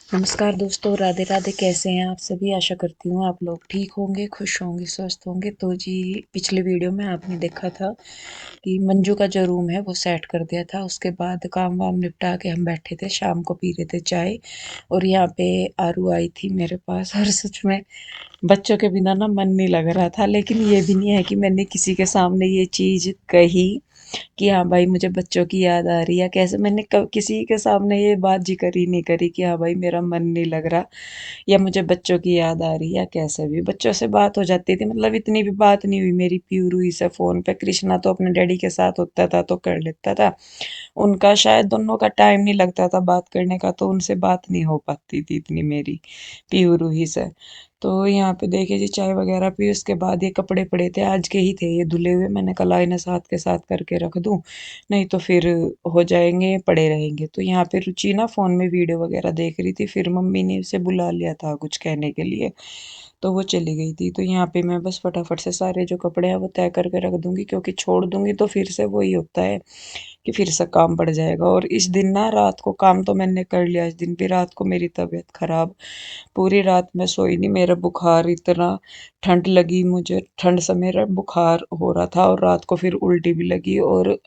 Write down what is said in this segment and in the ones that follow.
नमस्कार दोस्तों, राधे राधे। कैसे हैं आप सभी? आशा करती हूँ आप लोग ठीक होंगे, खुश होंगे, स्वस्थ होंगे। तो जी, पिछले वीडियो में आपने देखा था कि मंजू का जो रूम है वो सेट कर दिया था। उसके बाद काम वाम निपटा के हम बैठे थे, शाम को पी रहे थे चाय। और यहाँ पे आरू आई थी मेरे पास, और सच में बच्चों के बिना ना मन नहीं लग रहा था। लेकिन ये भी नहीं है कि मैंने किसी के सामने ये चीज़ कही कि हाँ भाई मुझे बच्चों की याद आ रही है। कैसे मैंने किसी के सामने ये बात जिक्र ही नहीं करी कि हाँ भाई मेरा मन नहीं लग रहा या मुझे बच्चों की याद आ रही है। कैसे भी बच्चों से बात हो जाती थी, मतलब इतनी भी बात नहीं हुई मेरी प्यू रूही से फ़ोन पे। कृष्णा तो अपने डैडी के साथ होता था तो कर लेता था, उनका शायद दोनों का टाइम नहीं लगता था बात करने का, तो उनसे बात नहीं हो पाती थी इतनी मेरी पीहू रूही से। तो यहाँ पे देखिए जी, चाय वगैरह पी, उसके बाद ये कपड़े पड़े थे, आज के ही थे ये धुले हुए। मैंने कहा इन्हें साथ के साथ करके रख दूँ, नहीं तो फिर हो जाएंगे, पड़े रहेंगे। तो यहाँ पे रुचि ना फ़ोन में वीडियो वगैरह देख रही थी, फिर मम्मी ने उसे बुला लिया था कुछ कहने के लिए, तो वो चली गई थी। तो यहाँ पे मैं बस फटाफट से सारे जो कपड़े हैं वो तय करके रख दूँगी, क्योंकि छोड़ दूँगी तो फिर से वही होता है कि फिर से काम बढ़ जाएगा। और इस दिन ना रात को काम तो मैंने कर लिया, इस दिन भी रात को मेरी तबीयत खराब, पूरी रात मैं सोई नहीं। मेरा बुखार इतना, ठंड लगी मुझे, ठंड से मेरा बुखार हो रहा था, और रात को फिर उल्टी भी लगी। और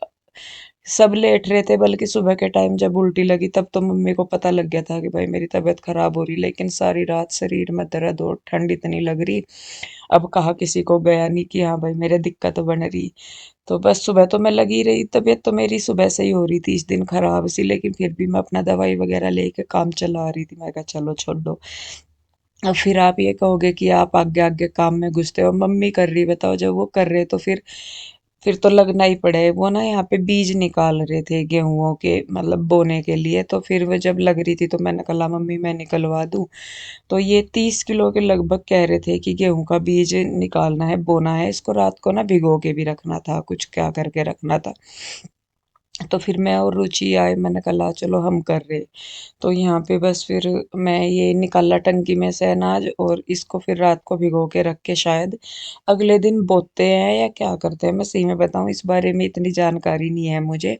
सब लेट रहे थे, बल्कि सुबह के टाइम जब उल्टी लगी तब तो मम्मी को पता लग गया था कि भाई मेरी तबीयत खराब हो रही। लेकिन सारी रात शरीर में दर्द और ठंड इतनी लग रही, अब कहा किसी को गया नहीं कि हाँ भाई मेरे दिक्कत बन रही। तो बस सुबह तो मैं लगी रही, तबीयत तो मेरी सुबह से ही हो रही थी इस दिन खराब सी, लेकिन फिर भी मैं अपना दवाई वगैरह लेके काम चला रही थी। मैं कहा चलो छोड़ दो। अब फिर आप ये कहोगे कि आप आगे आगे काम में घुसते हो, मम्मी कर रही, बताओ जब वो कर रहे तो फिर तो लगना ही पड़े। वो ना यहाँ पे बीज निकाल रहे थे गेहूं के, मतलब बोने के लिए। तो फिर वो जब लग रही थी तो मैंने कहा मम्मी मैं निकलवा दूं। तो ये 30 किलो के लगभग कह रहे थे कि गेहूं का बीज निकालना है, बोना है। इसको रात को ना भिगो के भी रखना था, कुछ क्या करके रखना था। तो फिर मैं और रुचि आए, मैंने कहा चलो हम कर रहे। तो यहाँ पे बस फिर मैं ये निकाला टंकी में से अनाज, और इसको फिर रात को भिगो के रख के शायद अगले दिन बोते हैं या क्या करते हैं। मैं सही में बताऊँ इस बारे में इतनी जानकारी नहीं है मुझे।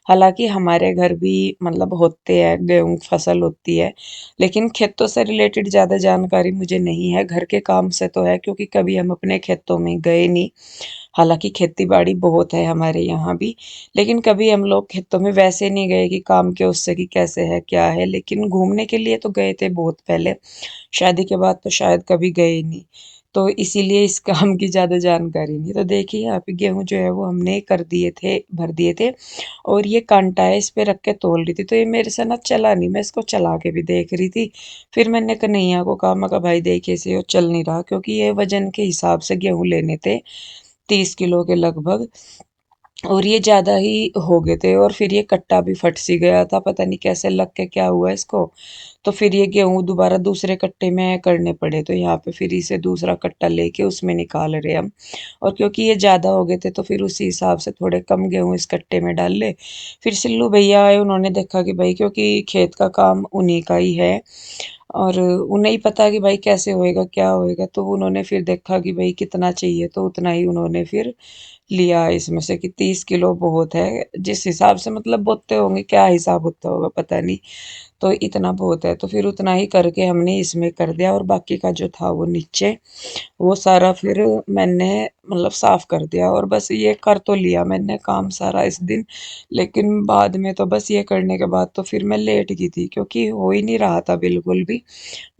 हालांकि हमारे घर भी मतलब होते हैं, गेहूँ फसल होती है, लेकिन खेतों से रिलेटेड ज़्यादा जानकारी मुझे नहीं है। घर के काम से तो है, क्योंकि कभी हम अपने खेतों में गए नहीं। हालांकि खेती बाड़ी बहुत है हमारे यहाँ भी, लेकिन कभी हम लोग खेतों में वैसे नहीं गए कि काम के उससे कि कैसे है क्या है। लेकिन घूमने के लिए तो गए थे बहुत पहले, शादी के बाद तो शायद कभी गए नहीं। तो इसीलिए इस काम की ज़्यादा जानकारी नहीं। तो देखिए यहाँ पे गेहूँ जो है वो हमने कर दिए थे, भर दिए थे। और ये कांटा है, इस पे रख के तोल रही थी, तो ये मेरे से ना चला नहीं। मैं इसको चला के भी देख रही थी, फिर मैंने कन्हैया को कहा, मैं कहा भाई देखिए इसे, वो चल नहीं रहा, क्योंकि ये वजन के हिसाब से गेहूँ लेने थे, 30 किलो के लगभग। और ये ज़्यादा ही हो गए थे, और फिर ये कट्टा भी फट सी गया था, पता नहीं कैसे लग के क्या हुआ इसको। तो फिर ये गेहूँ दोबारा दूसरे कट्टे में करने पड़े। तो यहाँ पे फिर इसे दूसरा कट्टा लेके उसमें निकाल रहे हम। और क्योंकि ये ज़्यादा हो गए थे तो फिर उसी हिसाब से थोड़े कम गेहूँ इस कट्टे में डाल ले। फिर सिल्लू भैया आए, उन्होंने देखा कि भाई क्योंकि खेत का काम उन्हीं का ही है, और उन्हें ही पता कि भाई कैसे होएगा क्या होएगा। तो उन्होंने फिर देखा कि भाई कितना चाहिए, तो उतना ही उन्होंने फिर लिया इसमें से, कि 30 किलो बहुत है जिस हिसाब से, मतलब बोते होंगे, क्या हिसाब होता होगा पता नहीं। तो इतना बहुत है, तो फिर उतना ही करके हमने इसमें कर दिया, और बाकी का जो था वो नीचे, वो सारा फिर मैंने मतलब साफ कर दिया। और बस ये कर तो लिया मैंने काम सारा इस दिन। लेकिन बाद में तो बस ये करने के बाद तो फिर मैं लेट गई थी, क्योंकि हो ही नहीं रहा था बिल्कुल भी।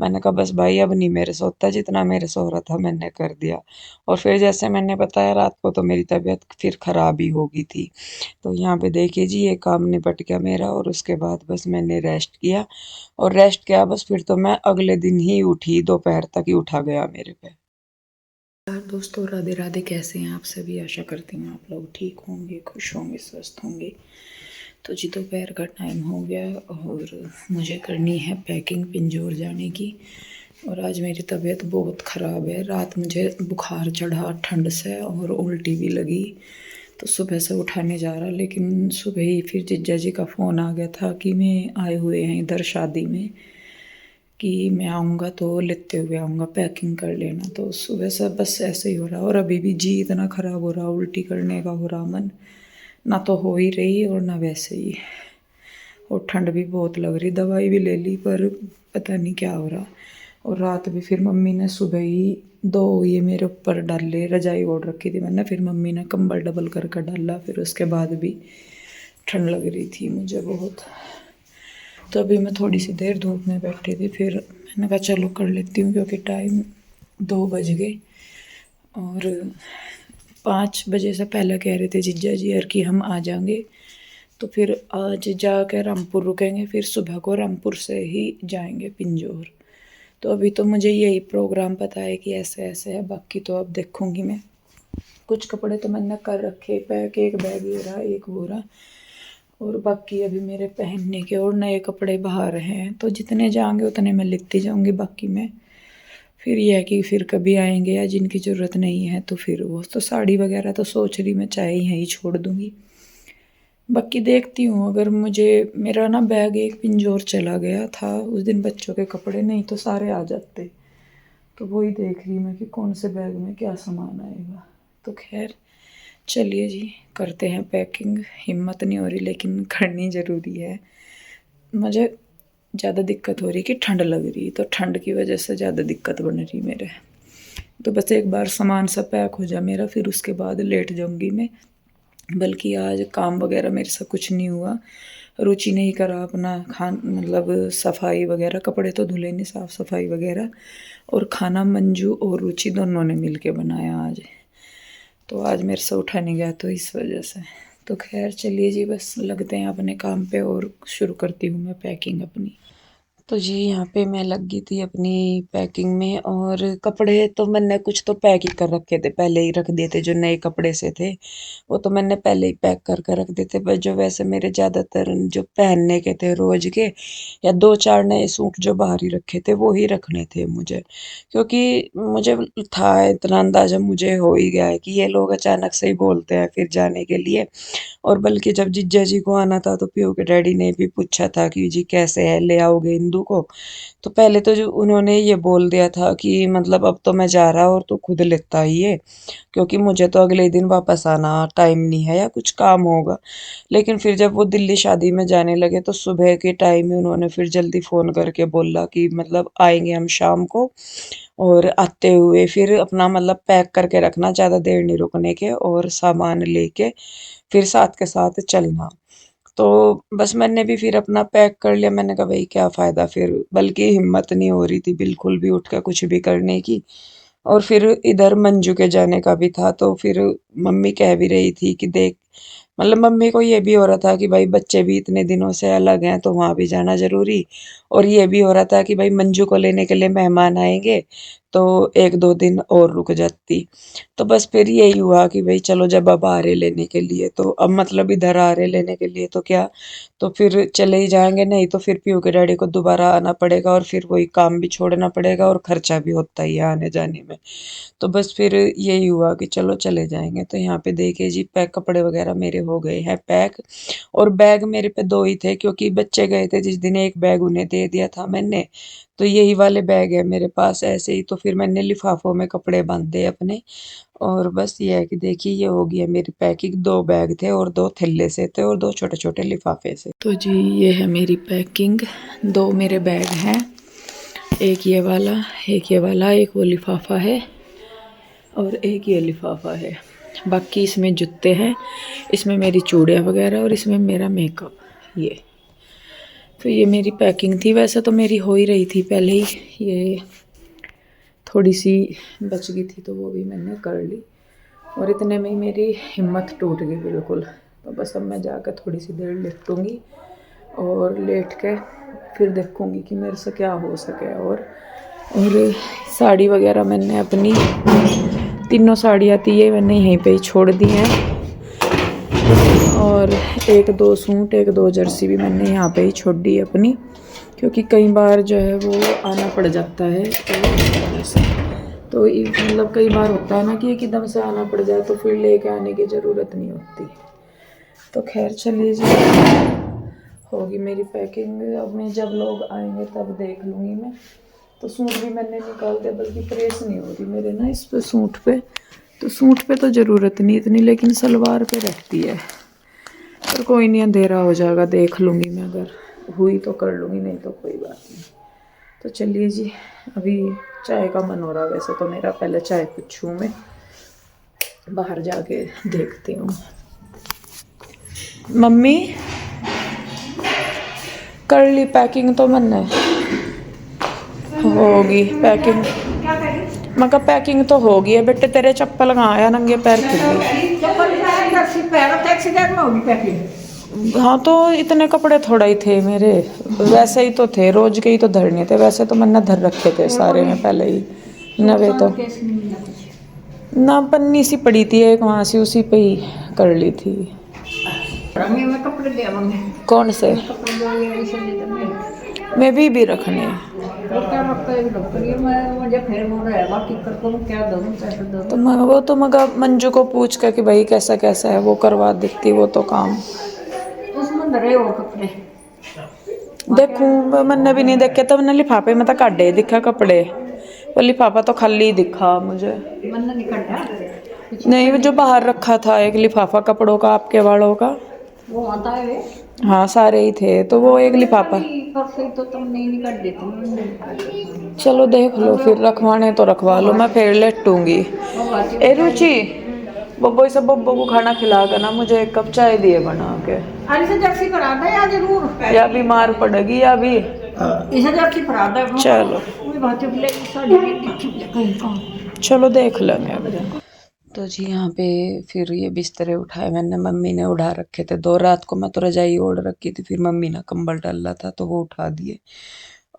मैंने कहा बस भाई अब नहीं मेरे से होता, जितना मेरे से हो रहा था मैंने कर दिया। और फिर जैसे मैंने बताया रात को तो मेरी तबीयत फिर खराब ही हो गई थी। तो यहाँ पे देखिए जी, ये काम निपट गया मेरा, और उसके बाद बस मैंने रेस्ट किया। और रेस्ट किया बस, फिर तो मैं अगले दिन ही उठी, दोपहर तक ही उठा गया मेरे पे। यार दोस्तों, राधे राधे। कैसे हैं आप सभी? आशा करती हूँ आप लोग ठीक होंगे, खुश होंगे, स्वस्थ होंगे। तो जी, दोपहर का टाइम हो गया, और मुझे करनी है पैकिंग पिंजौर जाने की। और आज मेरी तबीयत बहुत ख़राब है, रात मुझे बुखार चढ़ा ठंड से, और उल्टी भी लगी। तो सुबह से उठाने जा रहा, लेकिन सुबह ही फिर जीजा जी का फ़ोन आ गया था कि मैं आए हुए हैं इधर शादी में, कि मैं आऊँगा तो लेते हुए आऊँगा, पैकिंग कर लेना। तो सुबह से बस ऐसे ही हो रहा, और अभी भी जी इतना ख़राब हो रहा, उल्टी करने का हो रहा मन, ना तो हो ही रही और ना वैसे ही। और ठंड भी बहुत लग रही, दवाई भी ले ली पर पता नहीं क्या हो रहा। और रात भी फिर मम्मी ने सुबह ही 2 ये मेरे ऊपर डाले, रजाई ओढ़ रखी थी मैंने, फिर मम्मी ने कंबल डबल करके डाला, फिर उसके बाद भी ठंड लग रही थी मुझे बहुत। तो अभी मैं थोड़ी सी देर धूप में बैठी थी, फिर मैंने कहा चलो कर लेती हूँ, क्योंकि टाइम 2 बज गए और 5 बजे से पहले कह रहे थे जीजा जी यार कि हम आ जाएंगे। तो फिर आज जाकर रामपुर रुकेंगे, फिर सुबह को रामपुर से ही जाएंगे पिंजौर। तो अभी तो मुझे यही प्रोग्राम पता है कि ऐसे ऐसे है, बाकी तो अब देखूंगी मैं। कुछ कपड़े तो मैंने कर रखे पैक, एक बैग ये रहा, एक वो रहा, और बाकी अभी मेरे पहनने के और नए कपड़े बाहर हैं। तो जितने जाएंगे उतने मैं लिखती जाऊंगी, बाकी मैं फिर यह है कि फिर कभी आएंगे या जिनकी ज़रूरत नहीं है तो फिर वो तो साड़ी वगैरह तो सोच रही मैं चाहे यहीं छोड़ दूंगी। बाकी देखती हूँ, अगर मुझे मेरा ना बैग एक पिंजौर चला गया था उस दिन, बच्चों के कपड़े नहीं तो सारे आ जाते। तो वही देख रही मैं कि कौन से बैग में क्या सामान आएगा। तो खैर चलिए जी, करते हैं पैकिंग। हिम्मत नहीं हो रही लेकिन करनी ज़रूरी है। मुझे ज़्यादा दिक्कत हो रही कि ठंड लग रही, तो ठंड की वजह से ज़्यादा दिक्कत बन रही मेरे। तो बस एक बार सामान सा पैक हो जाए मेरा, फिर उसके बाद लेट जाऊंगी मैं। बल्कि आज काम वगैरह मेरे से कुछ नहीं हुआ, रुचि नहीं करा अपना मतलब सफाई वगैरह, कपड़े तो धुले नहीं, साफ़ सफाई वगैरह। और खाना मंजू और रुचि दोनों ने मिल के बनाया आज। तो आज मेरे से उठा नहीं गया तो इस वजह से। तो खैर चलिए जी, बस लगते हैं अपने काम पे और शुरू करती हूँ मैं पैकिंग अपनी। तो जी यहाँ पे मैं लग गई थी अपनी पैकिंग में, और कपड़े तो मैंने कुछ तो पैक ही कर रखे थे, पहले ही रख दिए थे। जो नए कपड़े से थे वो तो मैंने पहले ही पैक करके रख दिए थे, पर जो वैसे मेरे ज़्यादातर जो पहनने के थे रोज के, या 2-4 नए सूट जो बाहर ही रखे थे वो ही रखने थे मुझे। क्योंकि मुझे था, इतना अंदाज़ा मुझे हो ही गया है कि ये लोग अचानक से ही बोलते हैं फिर जाने के लिए। और बल्कि जब जीजा जी को आना था तो पीयू के डैडी ने भी पूछा था कि जी कैसे है, ले आओगे इंदु को। तो पहले तो जो उन्होंने ये बोल दिया था कि मतलब अब तो मैं जा रहा और तो खुद लेता ही है, क्योंकि मुझे तो अगले दिन वापस आना टाइम नहीं है या कुछ काम होगा। लेकिन फिर जब वो दिल्ली शादी में जाने लगे तो सुबह के टाइम ही उन्होंने फिर जल्दी फ़ोन करके बोला कि मतलब आएंगे हम शाम को, और आते हुए फिर अपना मतलब पैक करके रखना, ज़्यादा देर नहीं रुकने के, और सामान लेके फिर साथ के साथ चलना। तो बस मैंने भी फिर अपना पैक कर लिया। मैंने कहा भाई क्या फ़ायदा फिर, बल्कि हिम्मत नहीं हो रही थी बिल्कुल भी उठ कर कुछ भी करने की। और फिर इधर मंजू के जाने का भी था, तो फिर मम्मी कह भी रही थी कि देख, मतलब मम्मी को ये भी हो रहा था कि भाई बच्चे भी इतने दिनों से अलग हैं तो वहाँ भी जाना ज़रूरी। और ये भी हो रहा था कि भाई मंजू को लेने के लिए मेहमान आएंगे तो 1-2 दिन और रुक जाती। तो बस फिर यही हुआ कि भाई चलो, जब अब आ रहे लेने के लिए तो अब मतलब इधर आ रहे लेने के लिए तो क्या, तो फिर चले ही जाएंगे, नहीं तो फिर पीयू के डैडी को दोबारा आना पड़ेगा और फिर वही काम भी छोड़ना पड़ेगा और खर्चा भी होता ही है आने जाने में। तो बस फिर यही हुआ कि चलो चले जाएंगे। तो यहाँ पे देखिए जी, पैक कपड़े वगैरह मेरे हो गए हैं पैक। और बैग मेरे पे 2 ही थे, क्योंकि बच्चे गए थे जिस दिन एक बैग उन्हें दे दिया था मैंने, तो यही वाले बैग है मेरे पास ऐसे ही। तो फिर मैंने लिफाफों में कपड़े बांधे अपने, और बस ये है कि देखिए ये हो गई है मेरी पैकिंग। 2 बैग थे और 2 थैले से थे और 2 छोटे छोटे लिफाफे से। तो जी ये है मेरी पैकिंग। 2 मेरे बैग हैं, एक ये वाला, एक ये वाला, एक वो लिफाफा है और एक ये लिफाफा है। बाकी इसमें जूते हैं, इसमें मेरी चूड़ियाँ वगैरह, और इसमें मेरा मेकअप। ये तो ये मेरी पैकिंग थी। वैसे तो मेरी हो ही रही थी पहले ही, ये थोड़ी सी बच गई थी तो वो भी मैंने कर ली, और इतने में ही मेरी हिम्मत टूट गई बिल्कुल। तो बस अब मैं जाकर थोड़ी सी देर लेटूँगी और लेट के फिर देखूँगी कि मेरे से क्या हो सके। और साड़ी वगैरह मैंने अपनी 3 साड़ियाँ थी ये मैंने यहीं पे ही छोड़ दी हैं, और 1-2 सूट 1-2 जर्सी भी मैंने यहाँ पे ही छोड़ दी अपनी, क्योंकि कई बार जो है वो आना पड़ जाता है। तो मतलब कई बार होता है ना कि एकदम से आना पड़ जाए तो फिर लेके आने की ज़रूरत नहीं होती। तो खैर चलिए जी, होगी मेरी पैकिंग। अब मैं जब लोग आएंगे तब देख लूँगी मैं। तो सूट भी मैंने निकाल दिया, बल्कि प्रेस नहीं हो रही मेरे ना इस पे सूट पे। तो सूट पे तो ज़रूरत नहीं इतनी, लेकिन सलवार पे रहती है। पर कोई नहीं, अंधेरा हो जाएगा, देख लूँगी मैं, अगर हुई तो कर लूँगी, नहीं तो कोई बात नहीं। तो चलिए जी, अभी चाय का मन हो रहा वैसे तो मेरा, पहले चाय पूछूँ मैं, बाहर जाके देखती हूँ। मम्मी कर ली पैकिंग तो मैंने, होगी पैकिंग, मैं कहा पैकिंग तो होगी है बेटे, तेरे चप्पल कहाँ आया, नंगे पैर फिर गई। हाँ तो इतने कपड़े थोड़ा ही थे मेरे, वैसे ही तो थे, रोज के ही तो धरने थे, वैसे तो मैंने धर रखे थे सारे में पहले ही नवे तो ना, पन्नी सी पड़ी थी एक वहाँ से, उसी पे ही कर ली थी। में कपड़े देवांगे कौन से मैं भी रखने हैं। तो मैं वो तो मगर मंजू को पूछ कर कि भाई कैसा कैसा है, वो करवा देती वो तो काम। उसमें धरे हो कपड़े देखूं, मैंने भी नहीं देखे, तो मैंने लिफाफे में तो काटे दिखा कपड़े, वो लिफाफा तो खाली दिखा मुझे। नहीं, वो जो बाहर रखा था एक लिफाफा कपड़ों का, आपके वालों का, वो आता है। हाँ सारे ही थे, तो वो एक लिफाफा तो तुम नहीं निकल देती। चलो देख लो फिर, रखवाने तो रखवा लो, मैं फिर लेटूंगी। ए रुचि, बब्बो सब बब्बो को खाना खिला कर ना मुझे एक कप चाय दिए बना के। अरे से जर्सी करा दे या जरूर, या बीमार पड़ेगी या भी इसे जर्सी करा दे। चलो चलो देख लेंगे अब। तो जी यहाँ पे फिर ये बिस्तरे उठाए मैंने, मम्मी ने उठा रखे थे दो, रात को मैं तो रजाई ओढ़ रखी थी, फिर मम्मी ने कंबल डाला था तो वो उठा दिए।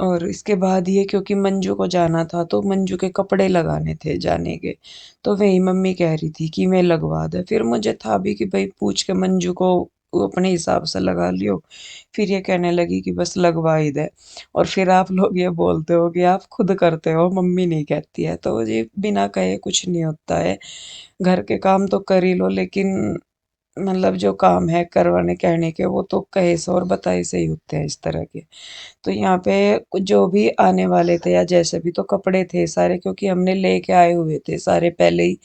और इसके बाद ये क्योंकि मंजू को जाना था तो मंजू के कपड़े लगाने थे जाने के, तो वही मम्मी कह रही थी कि मैं लगवा दे, फिर मुझे था भी कि भाई पूछ के मंजू को वो अपने हिसाब से लगा लियो, फिर ये कहने लगी कि बस लगवा ही दे। और फिर आप लोग ये बोलते हो कि आप खुद करते हो, मम्मी नहीं कहती है, तो ये बिना कहे कुछ नहीं होता है, घर के काम तो कर ही लो, लेकिन मतलब जो काम है करवाने कहने के, वो तो कहे से और बताए से ही होते हैं इस तरह के। तो यहाँ पे जो भी आने वाले थे या जैसे भी, तो कपड़े थे सारे, क्योंकि हमने लेके आए हुए थे सारे पहले ही।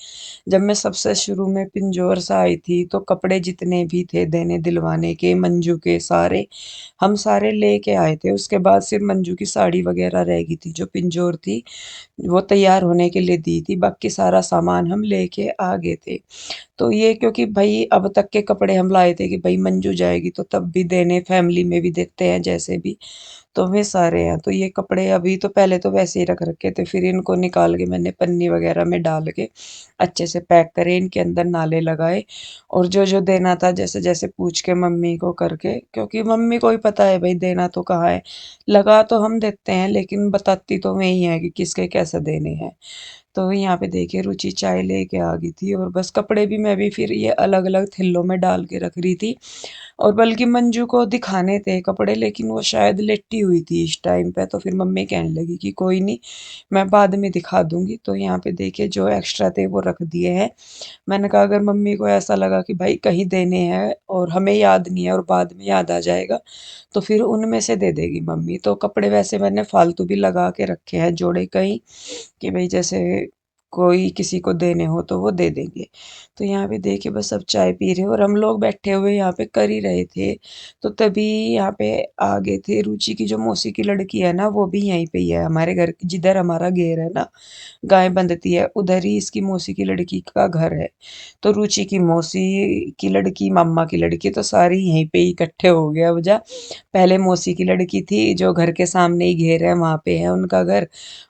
जब मैं सबसे शुरू में पिंजौर से आई थी तो कपड़े जितने भी थे देने दिलवाने के मंजू के, सारे हम सारे लेके आए थे। उसके बाद सिर्फ मंजू की साड़ी वगैरह रह गई थी जो पिंजौर थी, वो तैयार होने के लिए दी थी, बाकी सारा सामान हम लेके आ गए थे। तो ये क्योंकि भाई अब तक के कपड़े हम लाए थे कि भाई मंजू जाएगी तो तब भी देने, फैमिली में भी देते हैं जैसे भी, तो वे सारे हैं। तो ये कपड़े अभी तो पहले तो वैसे ही रख रखे थे, फिर इनको निकाल के मैंने पन्नी वगैरह में डाल के अच्छे से पैक करे, इनके अंदर नाले लगाए, और जो जो देना था जैसे जैसे पूछ के मम्मी को करके, क्योंकि मम्मी को ही पता है भाई देना तो कहाँ है, लगा तो हम देते हैं लेकिन बताती तो मैं ही है कि किसके कैसे देने हैं। तो यहाँ पे देखिए रुचि चाय लेके आ गई थी, और बस कपड़े भी मैं भी फिर ये अलग अलग थिल्लों में डाल के रख रही थी, और बल्कि मंजू को दिखाने थे कपड़े, लेकिन वो शायद लेटी हुई थी इस टाइम पे, तो फिर मम्मी कहने लगी कि कोई नहीं, मैं बाद में दिखा दूंगी। तो यहाँ पे देखिए जो एक्स्ट्रा थे वो रख दिए हैं। मैंने कहा अगर मम्मी को ऐसा लगा कि भाई कहीं देने हैं और हमें याद नहीं है और बाद में याद आ जाएगा, तो फिर उनमें से दे देगी मम्मी। तो कपड़े वैसे मैंने फालतू भी लगा के रखे हैं जोड़े कहीं, कि भाई जैसे कोई किसी को देने हो तो वो दे देंगे। तो यहाँ पे देखिए बस अब चाय पी रहे, और हम लोग बैठे हुए यहाँ पे कर ही रहे थे, तो तभी यहाँ पे आ गए थे। रुचि की जो मौसी की लड़की है ना, वो भी यहीं पे ही है हमारे घर, जिधर हमारा घेर है ना, गाय बंधती है उधर ही इसकी मौसी की लड़की का घर है। तो रुचि की मौसी की लड़की, मामा की लड़की, तो सारी यहीं पे ही इकट्ठे हो गया वजह। पहले मौसी की लड़की थी जो घर के सामने ही घेर है, वहां पे है उनका घर,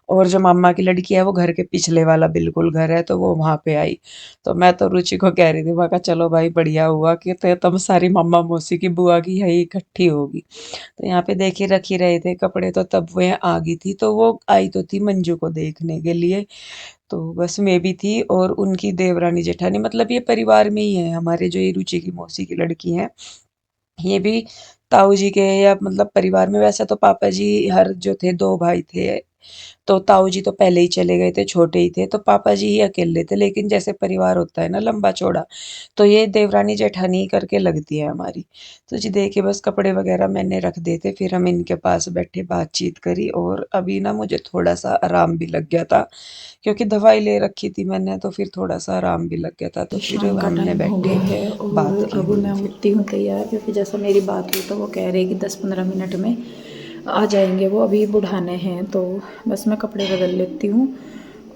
और जो मामा की लड़की है वो घर के पिछले वाला बिल्कुल घर है, तो वो वहां पे आई। तो मैं तो रुचि को कह रही थी, मैं कहा चलो भाई बढ़िया हुआ कि तो तुम सारी मामा मौसी की बुआ की यही इकट्ठी होगी। तो यहाँ पे देखे रख ही रहे थे कपड़े, तो तब वो यहाँ आ गई थी, तो वो आई तो थी मंजू को देखने के लिए। तो बस मैं भी थी और उनकी देवरानी जेठानी, मतलब ये परिवार में ही है हमारे, जो ये रुचि की मौसी की लड़की है, ये भी ताऊ जी के या मतलब परिवार में। वैसे तो पापा जी हर जो थे दो भाई थे, तो ताऊ जी तो पहले ही चले गए थे, छोटे ही थे, तो पापा जी ही अकेले थे। लेकिन जैसे परिवार होता है ना लंबा चौड़ा, तो ये देवरानी जेठानी करके लगती है हमारी। तो जी देखिए बस कपड़े वगैरह मैंने रख दिए थे, फिर हम इनके पास बैठे बातचीत करी और अभी ना मुझे थोड़ा-सा आराम भी लग गया था, क्योंकि दवाई ले रखी थी मैंने, तो फिर थोड़ा-सा आराम भी लग गया था, तो फिर शाम का हमने टाइम हो बैठे गया है बात और की अब मैं हमने फिर। होती हूँ तैयार, क्योंकि जैसा मेरी बात हुई तो वो कह रहे कि 10-15 मिनट में आ जाएंगे, वो अभी बुढ़ाने हैं। तो बस मैं कपड़े बदल लेती हूँ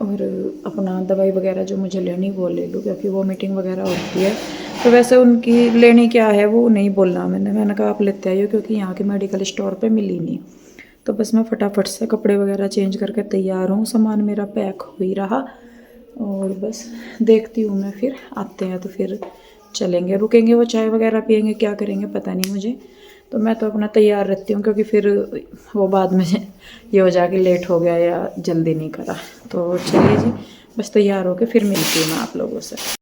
और अपना दवाई वगैरह जो मुझे लेनी वो ले लूँ, क्योंकि वो मीटिंग वगैरह होती है। तो वैसे उनकी लेनी क्या है वो नहीं बोलना, मैंने कहा आप लेते आइए, क्योंकि यहाँ के मेडिकल स्टोर पर मिली नहीं। तो बस मैं फटाफट से कपड़े वगैरह चेंज करके तैयार हूँ, सामान मेरा पैक हो ही रहा और बस देखती हूँ मैं, फिर आते हैं तो फिर चलेंगे, रुकेंगे, वो चाय वगैरह पियेंगे, क्या करेंगे पता नहीं मुझे। तो मैं तो अपना तैयार रहती हूँ, क्योंकि फिर वो बाद में ये हो जाके लेट हो गया या जल्दी नहीं करा। तो चलिए जी, बस तैयार होके फिर मिलती हूँ मैं आप लोगों से।